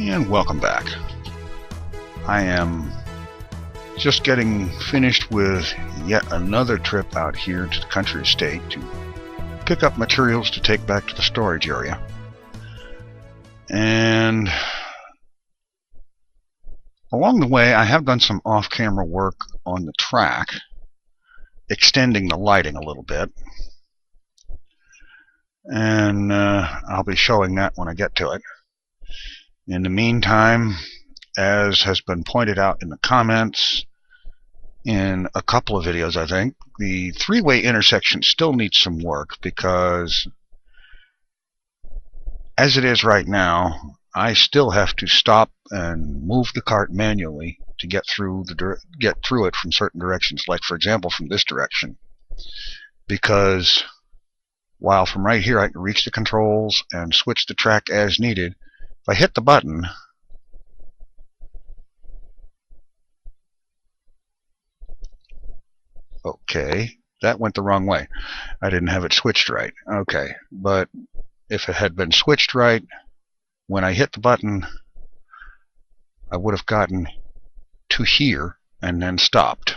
And welcome back. I am just getting finished with yet another trip out here to the country estate to pick up materials to take back to the storage area. And along the way I have done some off-camera work on the track, extending the lighting a little bit. And I'll be showing that when I get to it. In the meantime, as has been pointed out in the comments in a couple of videos, I think, the three-way intersection still needs some work because as it is right now, I still have to stop and move the cart manually to get through it from certain directions, like for example from this direction, because while from right here I can reach the controls and switch the track as needed, if I hit the button, okay, that went the wrong way. I didn't have it switched right. Okay, but if it had been switched right, when I hit the button, I would have gotten to here and then stopped.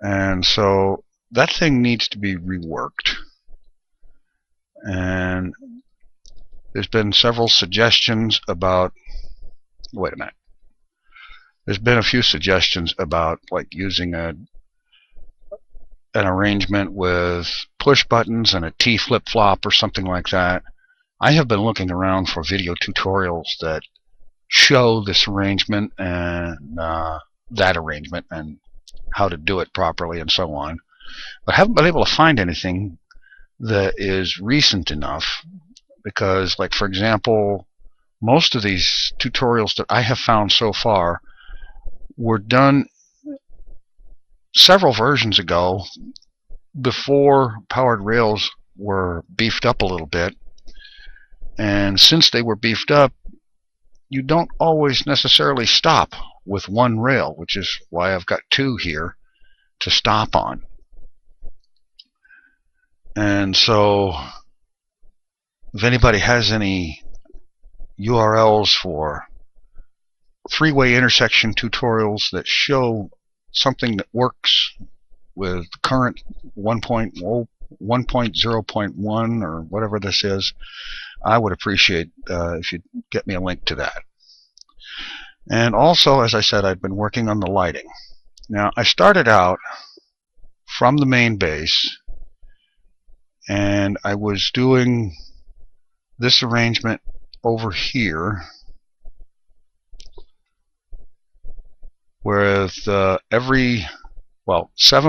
And so that thing needs to be reworked. And there's been several suggestions about, wait a minute. There's been a few suggestions about like using an arrangement with push buttons and a T flip-flop or something like that. I have been looking around for video tutorials that show this arrangement and that arrangement and how to do it properly and so on, but haven't been able to find anything that is recent enough, because like for example, most of these tutorials that I have found so far were done several versions ago, before powered rails were beefed up a little bit. And since they were beefed up, you don't always necessarily stop with one rail, which is why I've got two here to stop on. And so if anybody has any URLs for three-way intersection tutorials that show something that works with current 1.0.1 or whatever this is, I would appreciate if you'd get me a link to that. And also, as I said, I've been working on the lighting. Now, I started out from the main base, and I was doing this arrangement over here with 7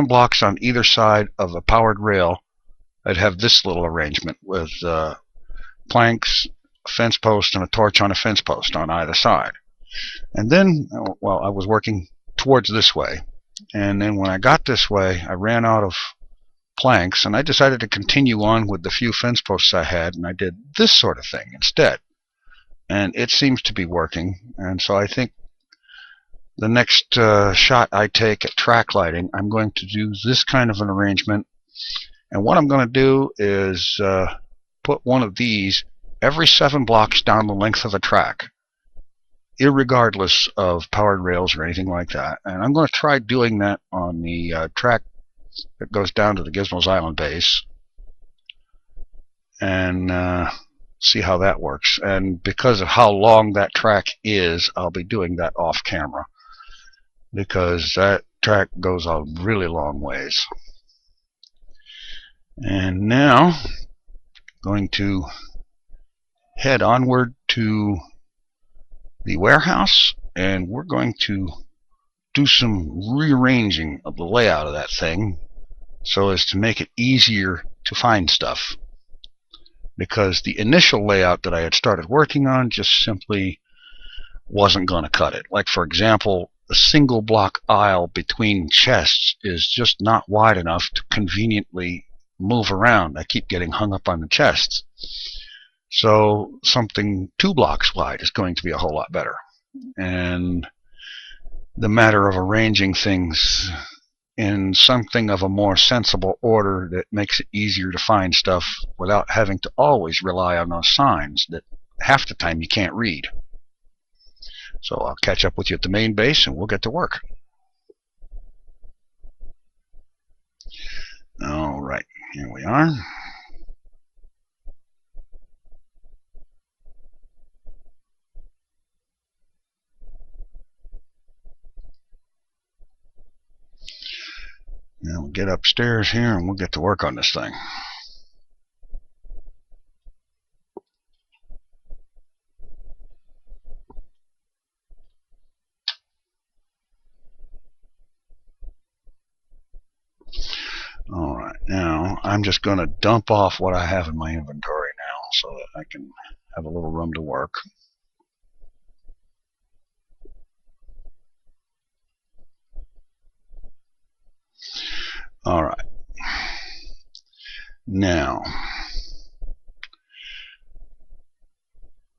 blocks on either side of a powered rail. I'd have this little arrangement with planks, a fence post, and a torch on a fence post on either side. And then, well, I was working towards this way. And then when I got this way, I ran out of planks, and I decided to continue on with the few fence posts I had, and I did this sort of thing instead. And it seems to be working. And so I think the next shot I take at track lighting, I'm going to do this kind of an arrangement. And what I'm going to do is put one of these every 7 blocks down the length of the track, irregardless of powered rails or anything like that. And I'm going to try doing that on the track that goes down to the Gizmos Island base and see how that works. And because of how long that track is, I'll be doing that off camera, because that track goes a really long ways. And now going to head onward to the warehouse, and we're going to do some rearranging of the layout of that thing so as to make it easier to find stuff, because the initial layout that I had started working on just simply wasn't going to cut it. Like for example, the single block aisle between chests is just not wide enough to conveniently move around. I keep getting hung up on the chests. So something 2 blocks wide is going to be a whole lot better. And the matter of arranging things in something of a more sensible order that makes it easier to find stuff without having to always rely on those signs that half the time you can't read. So I'll catch up with you at the main base and we'll get to work. All right, here we are. Now we'll get upstairs here and we'll get to work on this thing. Alright, now I'm just going to dump off what I have in my inventory now so that I can have a little room to work. Alright, now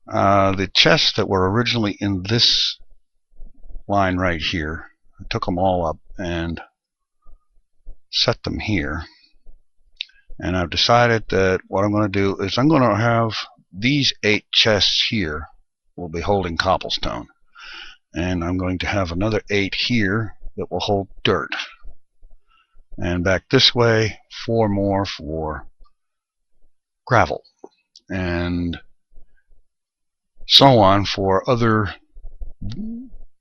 the chests that were originally in this line right here, I took them all up and set them here, and I've decided that what I'm going to do is I'm going to have these 8 chests here will be holding cobblestone, and I'm going to have another 8 here that will hold dirt, and back this way 4 more for gravel, and so on for other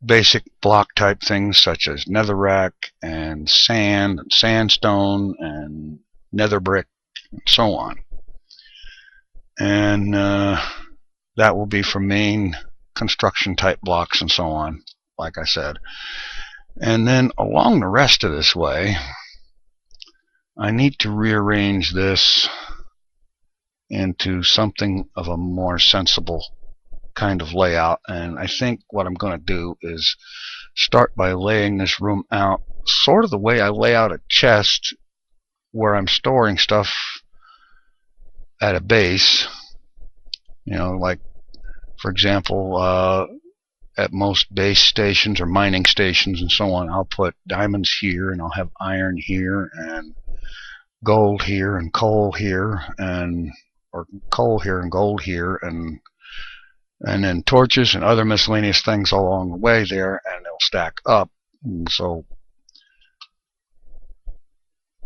basic block type things such as netherrack and sand and sandstone and nether brick and so on. And that will be for main construction type blocks and so on, like I said. And then along the rest of this way, I need to rearrange this into something of a more sensible kind of layout, and I think what I'm going to do is start by laying this room out sort of the way I lay out a chest where I'm storing stuff at a base. You know, like for example, at most base stations or mining stations and so on, I'll put diamonds here and I'll have iron here and gold here and coal here, and or coal here and gold here, and then torches and other miscellaneous things all along the way there, and they'll stack up. And so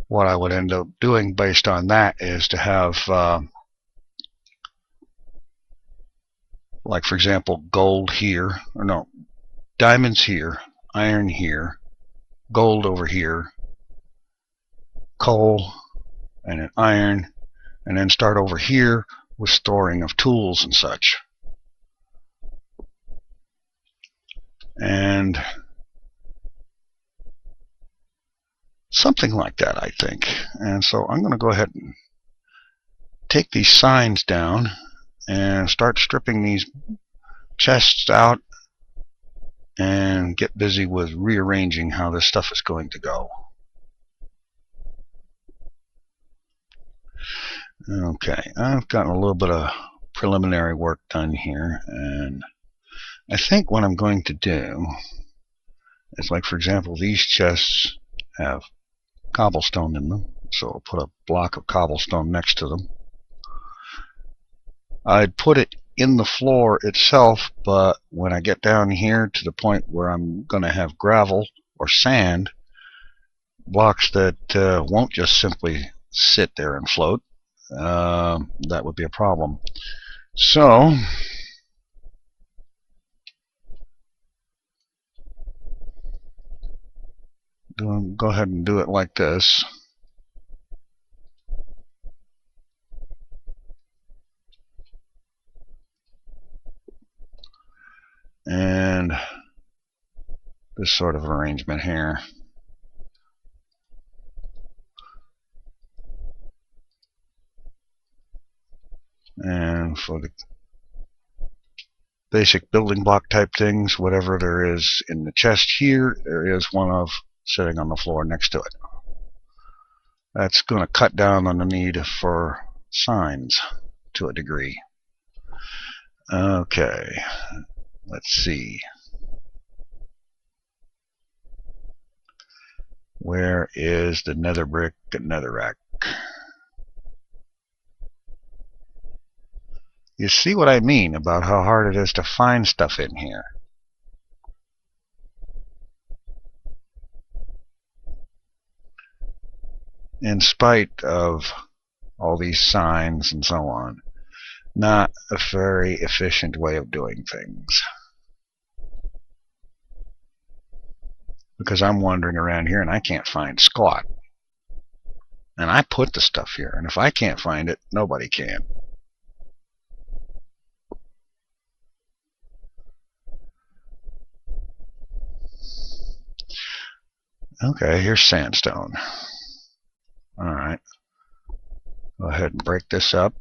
what I would end up doing based on that is to have like for example gold here, or no, diamonds here, iron here, gold over here, coal, and then iron, and then start over here with storing of tools and such. And something like that, I think. And so I'm going to go ahead and take these signs down and start stripping these chests out and get busy with rearranging how this stuff is going to go. Okay, I've gotten a little bit of preliminary work done here, and I think what I'm going to do is, like for example, these chests have cobblestone in them, so I'll put a block of cobblestone next to them. I'd put it in the floor itself, but when I get down here to the point where I'm going to have gravel or sand, blocks that won't just simply sit there and float, that would be a problem. So go ahead and do it like this. And this sort of arrangement here. And for the basic building block type things, whatever there is in the chest here, there is one of sitting on the floor next to it. That's going to cut down on the need for signs to a degree. Okay, let's see. Where is the nether brick and netherrack? You see what I mean about how hard it is to find stuff in here. In spite of all these signs and so on. Not a very efficient way of doing things. Because I'm wandering around here and I can't find squat. And I put the stuff here, and if I can't find it, nobody can. Okay, here's sandstone. Alright. Go ahead and break this up.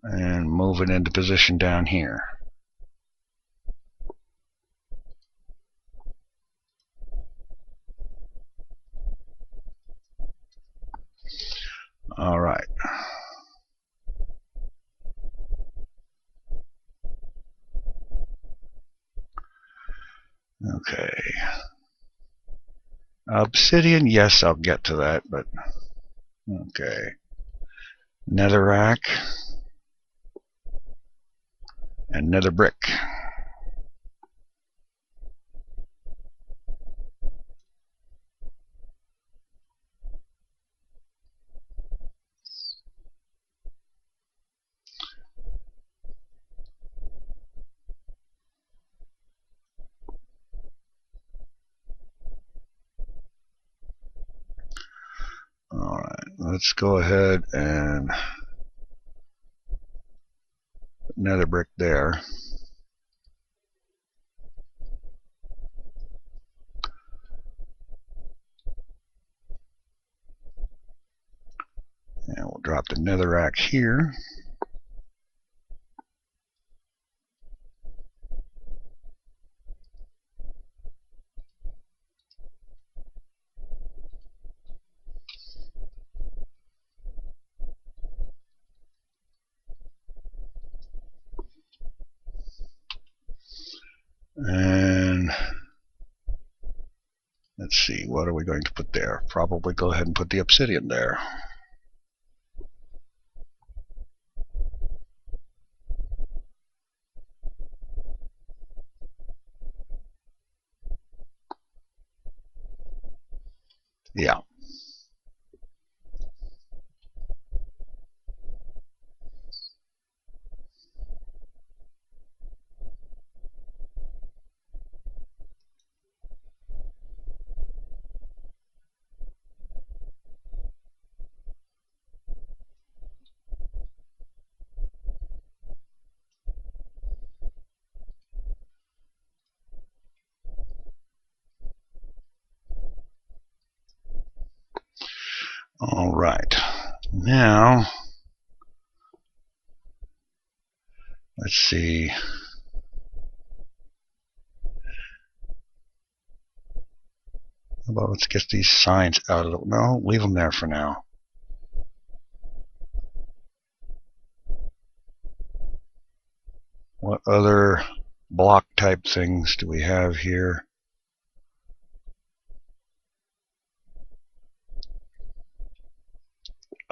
And move it into position down here. Alright. Okay. Obsidian, yes, I'll get to that, but okay. Netherrack and nether brick. Alright, let's go ahead and put nether brick there. And we'll drop the netherrack here. And let's see, what are we going to put there? Probably go ahead and put the obsidian there. Yeah. All right. Now, let's see. How about let's get these signs out of the... No, leave them there for now. What other block type things do we have here?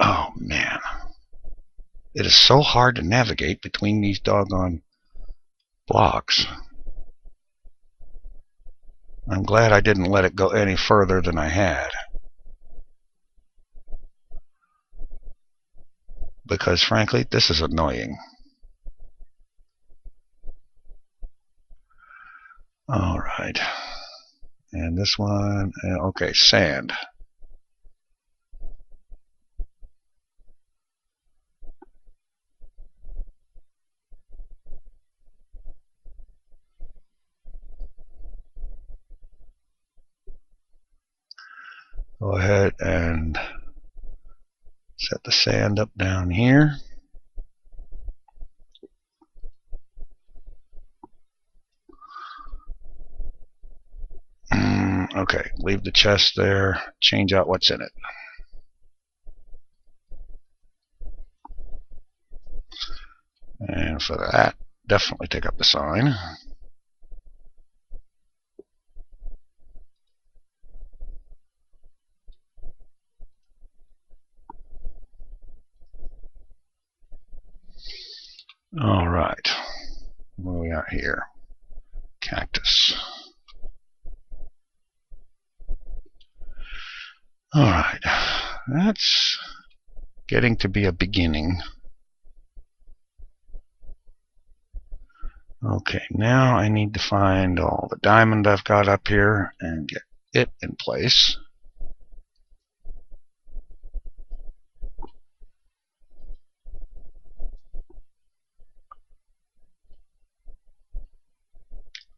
Oh, man. It is so hard to navigate between these doggone blocks. I'm glad I didn't let it go any further than I had. Because, frankly, this is annoying. All right. And this one, okay, sand. Go ahead and set the sand up down here. Okay, leave the chest there. Change out what's in it. And for that, definitely take up the sign. All right. What do we got here? Cactus. All right. That's getting to be a beginning. Okay, now I need to find all the diamond I've got up here and get it in place.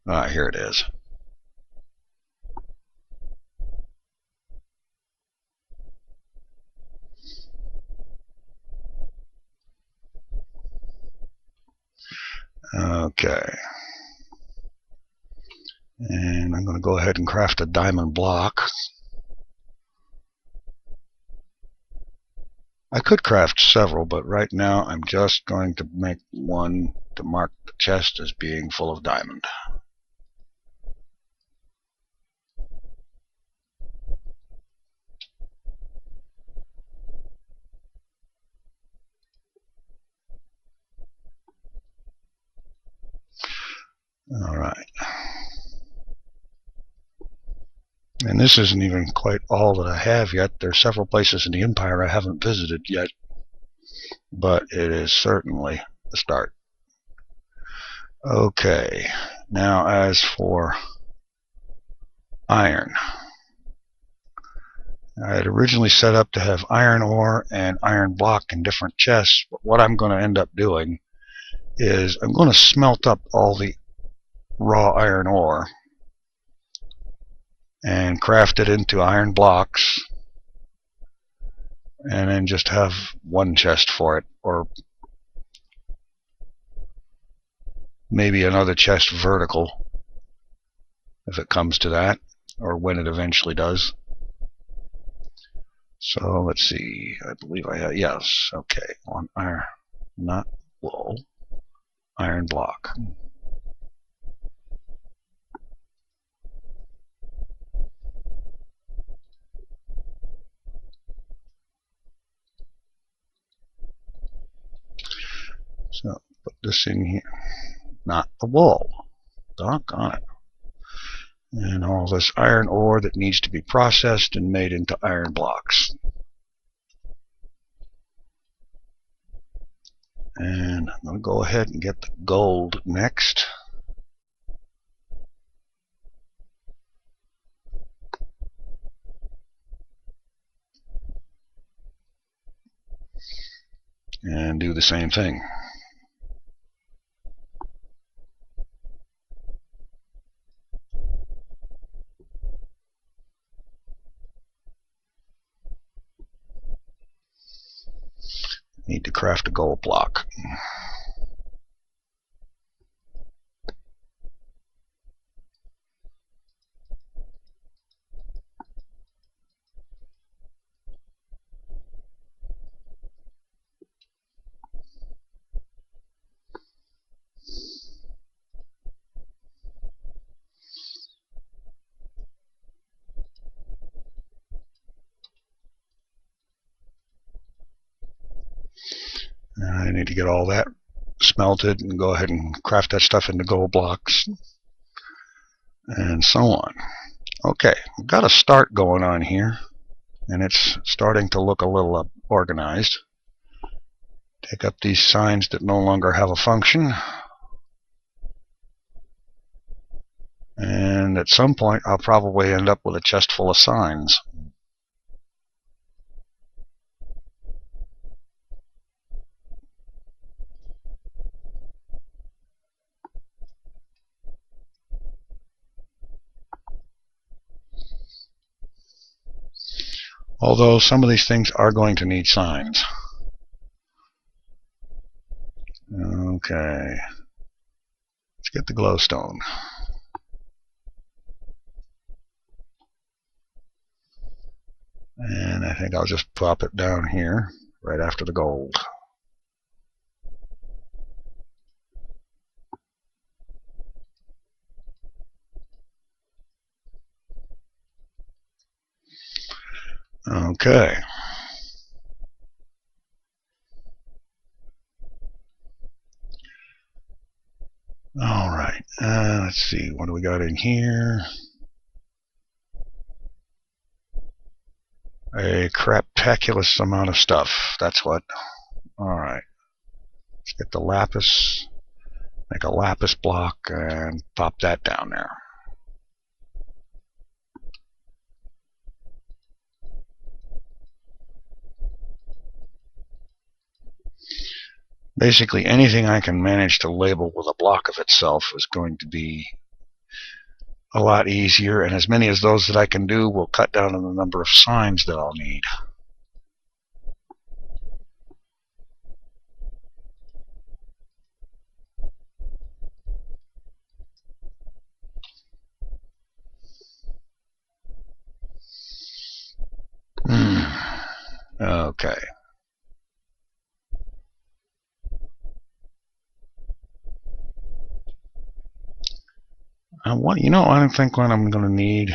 Ah, here it is. Okay. And I'm going to go ahead and craft a diamond block. I could craft several, but right now I'm just going to make one to mark the chest as being full of diamond. All right. And this isn't even quite all that I have yet. There's several places in the Empire I haven't visited yet, but it is certainly a start. Okay, now as for iron, I had originally set up to have iron ore and iron block in different chests, but what I'm going to end up doing is I'm going to smelt up all the raw iron ore and craft it into iron blocks, and then just have one chest for it, or maybe another chest vertical if it comes to that, or when it eventually does. So let's see, I believe I have, yes, okay, on iron, not wool, iron block. So put this in here, not the wool, doggone it. And all this iron ore that needs to be processed and made into iron blocks. And I'm going to go ahead and get the gold next. And do the same thing. Need to craft a gold block. And I need to get all that smelted and go ahead and craft that stuff into gold blocks and so on. Okay, we've got a start going on here, and it's starting to look a little organized. Take up these signs that no longer have a function, and at some point I'll probably end up with a chest full of signs. Although some of these things are going to need signs. Okay, let's get the glowstone. And I think I'll just plop it down here right after the gold. Okay. Let's see, what do we got in here? A craptaculous amount of stuff. That's what. Alright. Let's get the lapis. Make a lapis block and pop that down there. Basically, anything I can manage to label with a block of itself is going to be a lot easier, and as many as those that I can do will cut down on the number of signs that I'll need. Okay. I don't think what I'm going to need,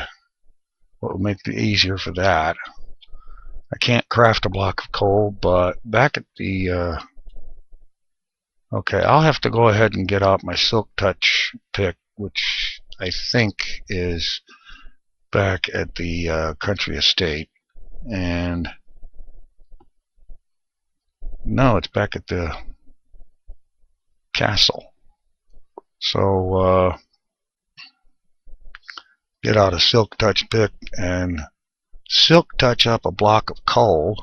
what will make it easier for that. I can't craft a block of coal, but back at the, okay, I'll have to go ahead and get out my Silk Touch pick, which I think is back at the country estate. And no, it's back at the castle. So get out a Silk Touch pick and Silk Touch up a block of coal.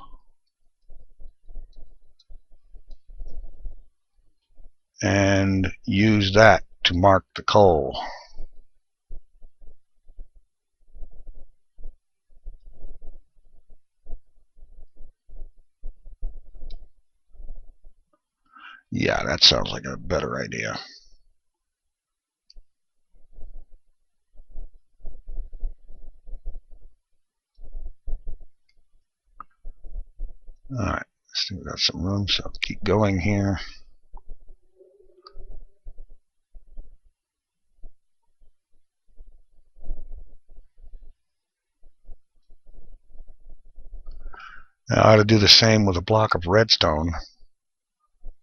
And use that to mark the coal. Yeah, that sounds like a better idea. Alright, still got some room, so I'll keep going here. Now, I ought to do the same with a block of redstone,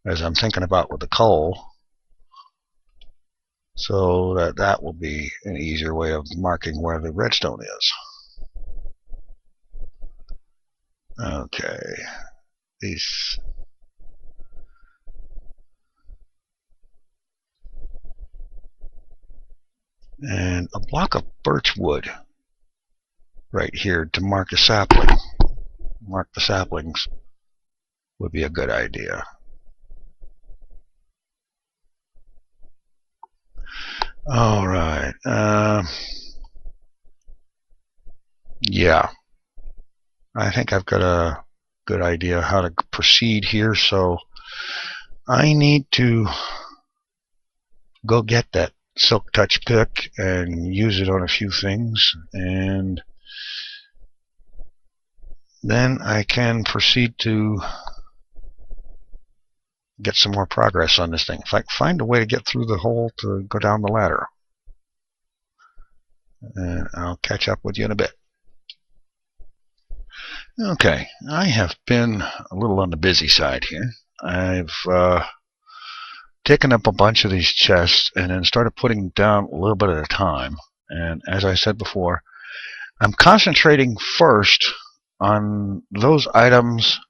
as I'm thinking about with the coal, so that will be an easier way of marking where the redstone is. Okay, these. And a block of birch wood right here to mark a sapling. Mark the saplings would be a good idea. All right. Yeah. I think I've got a good idea how to proceed here, so I need to go get that Silk Touch pick and use it on a few things, and then I can proceed to get some more progress on this thing. If I can find a way to get through the hole to go down the ladder, and I'll catch up with you in a bit. Okay, I have been a little on the busy side here. I've taken up a bunch of these chests and then started putting them down a little bit at a time. And as I said before, I'm concentrating first on those items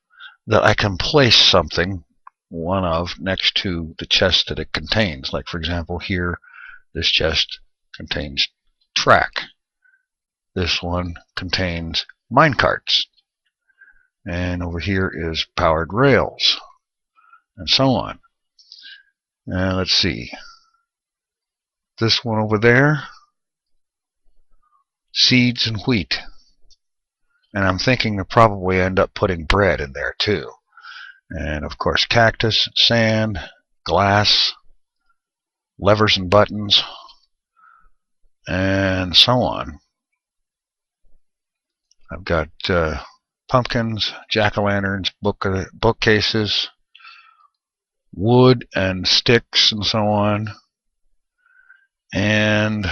that I can place something, one of, next to the chest that it contains. Like, for example, here, this chest contains track. This one contains minecarts. And over here is powered rails, and so on. And let's see. This one over there, seeds and wheat. And I'm thinking they'll probably end up putting bread in there too. And of course, cactus, sand, glass, levers and buttons, and so on. I've got pumpkins, jack-o'-lanterns, bookcases, wood and sticks, and so on. And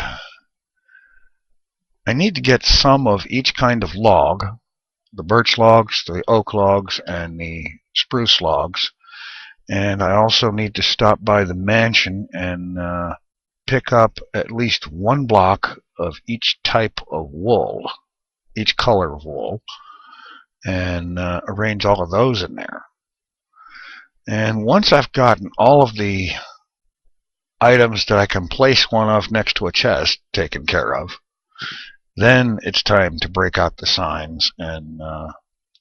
I need to get some of each kind of log, the birch logs, the oak logs, and the spruce logs. And I also need to stop by the mansion and pick up at least one block of each type of wool, each color of wool, and arrange all of those in there. And once I've gotten all of the items that I can place one of next to a chest taken care of, then it's time to break out the signs and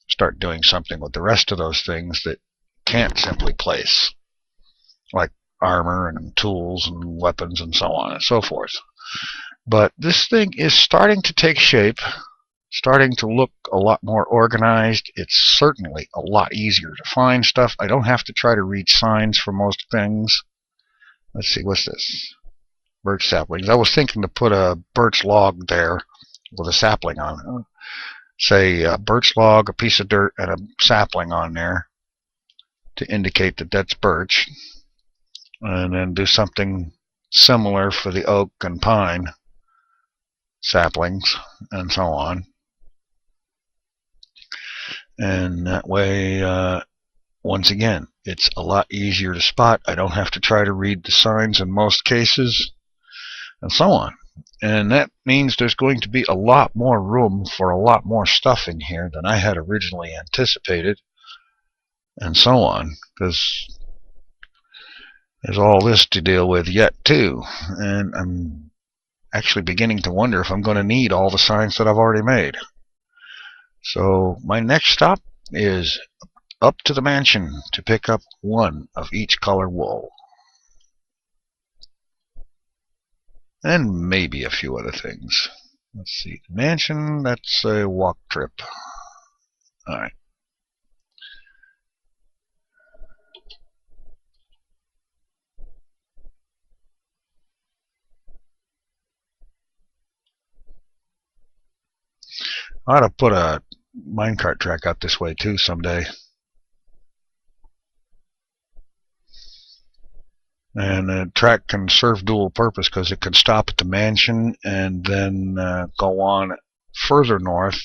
start doing something with the rest of those things that can't simply place, like armor and tools and weapons and so on and so forth. But this thing is starting to take shape, starting to look a lot more organized. It's certainly a lot easier to find stuff. I don't have to try to read signs for most things. Let's see, what's this? Birch saplings. I was thinking to put a birch log there with a sapling on it. Say a birch log, a piece of dirt, and a sapling on there to indicate that that's birch. And then do something similar for the oak and pine saplings and so on. And that way, once again, it's a lot easier to spot. I don't have to try to read the signs in most cases, and so on. And that means there's going to be a lot more room for a lot more stuff in here than I had originally anticipated, and so on, because there's all this to deal with yet too. And I'm actually beginning to wonder if I'm going to need all the signs that I've already made. So my next stop is up to the mansion to pick up one of each color wool. And maybe a few other things. Let's see. Mansion, that's a walk trip. Alright. I ought to put a minecart track out this way too someday. And the track can serve dual purpose because it can stop at the mansion and then go on further north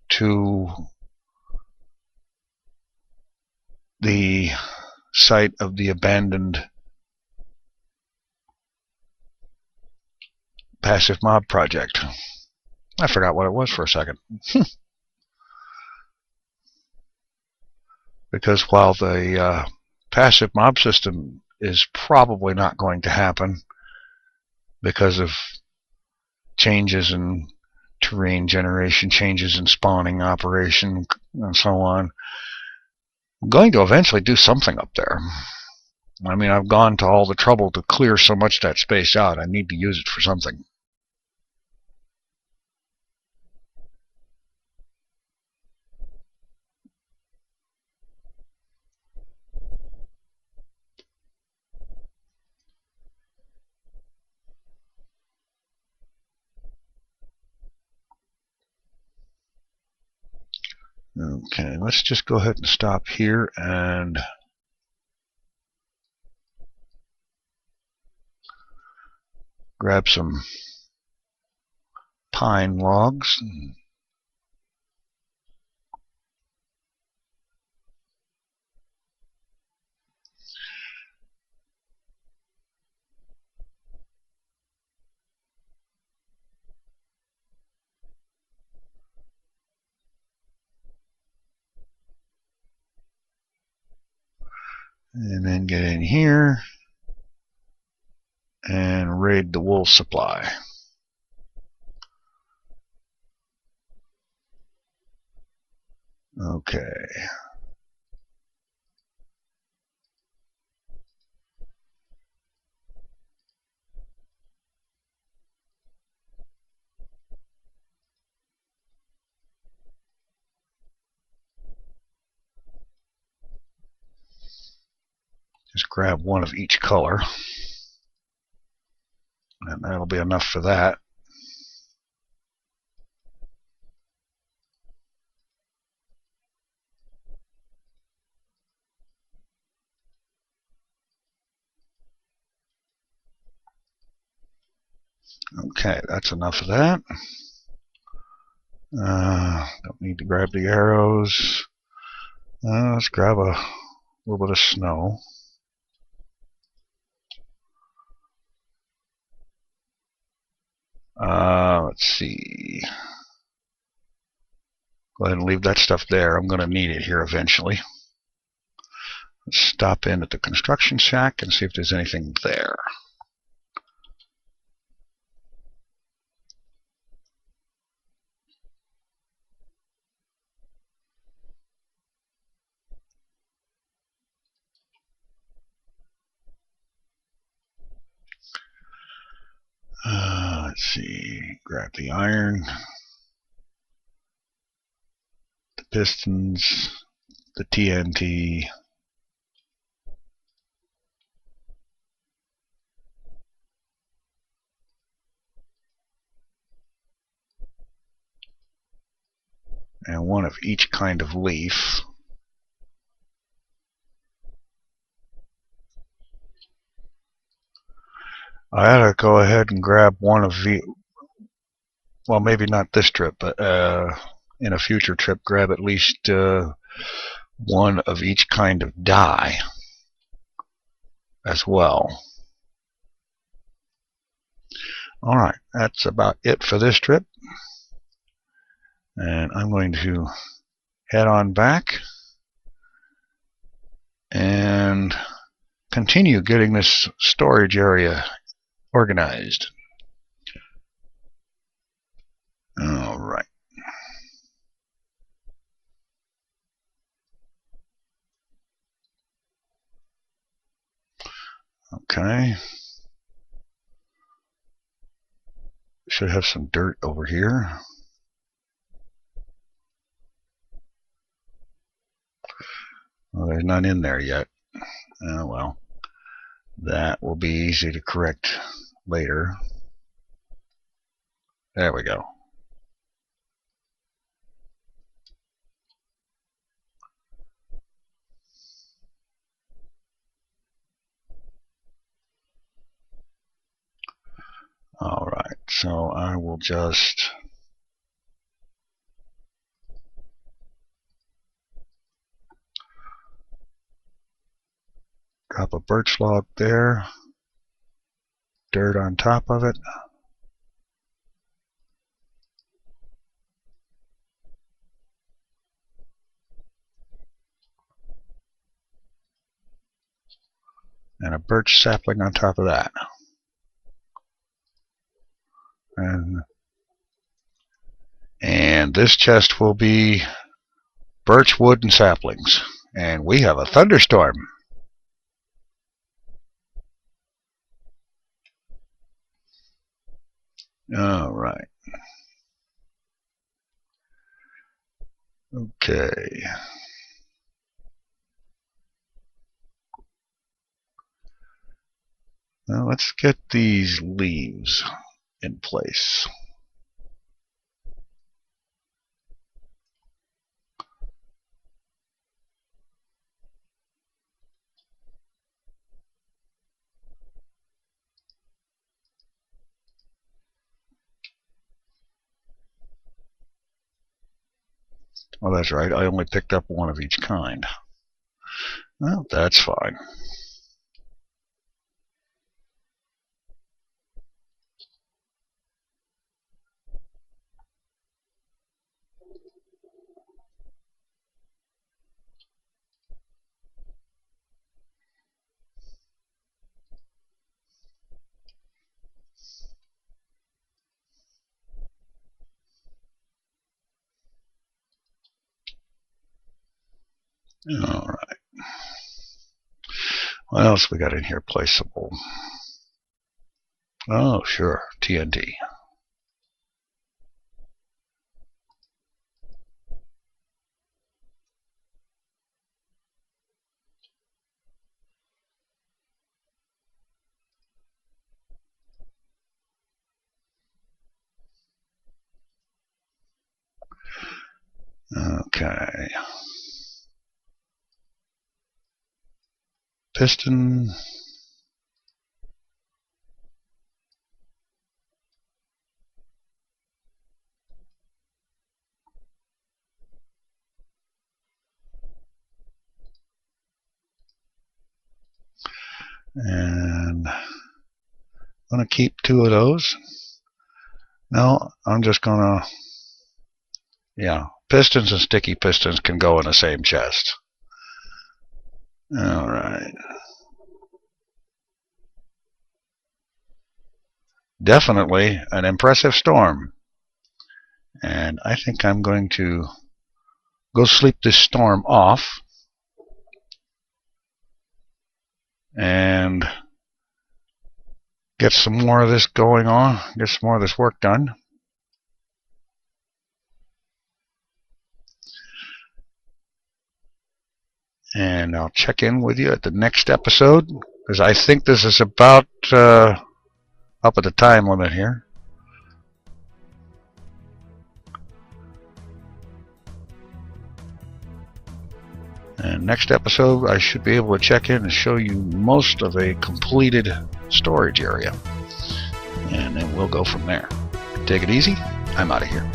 to the site of the abandoned passive mob project. I forgot what it was for a second. Because while the passive mob system is probably not going to happen because of changes in terrain generation, changes in spawning operation, and so on, I'm going to eventually do something up there. I mean, I've gone to all the trouble to clear so much of that space out. I need to use it for something. Okay, let's just go ahead and stop here and grab some pine logs. And then get in here and raid the wool supply. Okay. Just grab one of each color, and that'll be enough for that. Okay, that's enough of that. Don't need to grab the arrows. Let's grab a little bit of snow. let's see. Go ahead and leave that stuff there. I'm going to need it here eventually. Let's stop in at the construction shack and see if there's anything there. Let's see. Grab the iron, the pistons, the TNT. And one of each kind of leaf. I ought to go ahead and grab one of the, well, maybe not this trip, but in a future trip, grab at least one of each kind of dye as well. Alright, that's about it for this trip. And I'm going to head on back and continue getting this storage area organized. Alright. Okay. Should have some dirt over here. Well, there's none in there yet. Oh well. That will be easy to correct later. There we go. Alright, so I will just drop a birch log there, dirt on top of it. And a birch sapling on top of that. And this chest will be birch wood and saplings. And we have a thunderstorm. All right. Okay. Now let's get these leaves in place. Oh, that's right. I only picked up one of each kind. Well, that's fine. All right. What else we got in here placeable? Oh, sure. TNT. Okay. Piston. And I'm going to keep two of those. No, I'm just gonna, yeah, pistons and sticky pistons can go in the same chest. All right. Definitely an impressive storm. And I think I'm going to go sleep this storm off and get some more of this going on, get some more of this work done. And I'll check in with you at the next episode, because I think this is about up at the time limit here. And next episode, I should be able to check in and show you most of a completed storage area. And then we'll go from there. Take it easy. I'm out of here.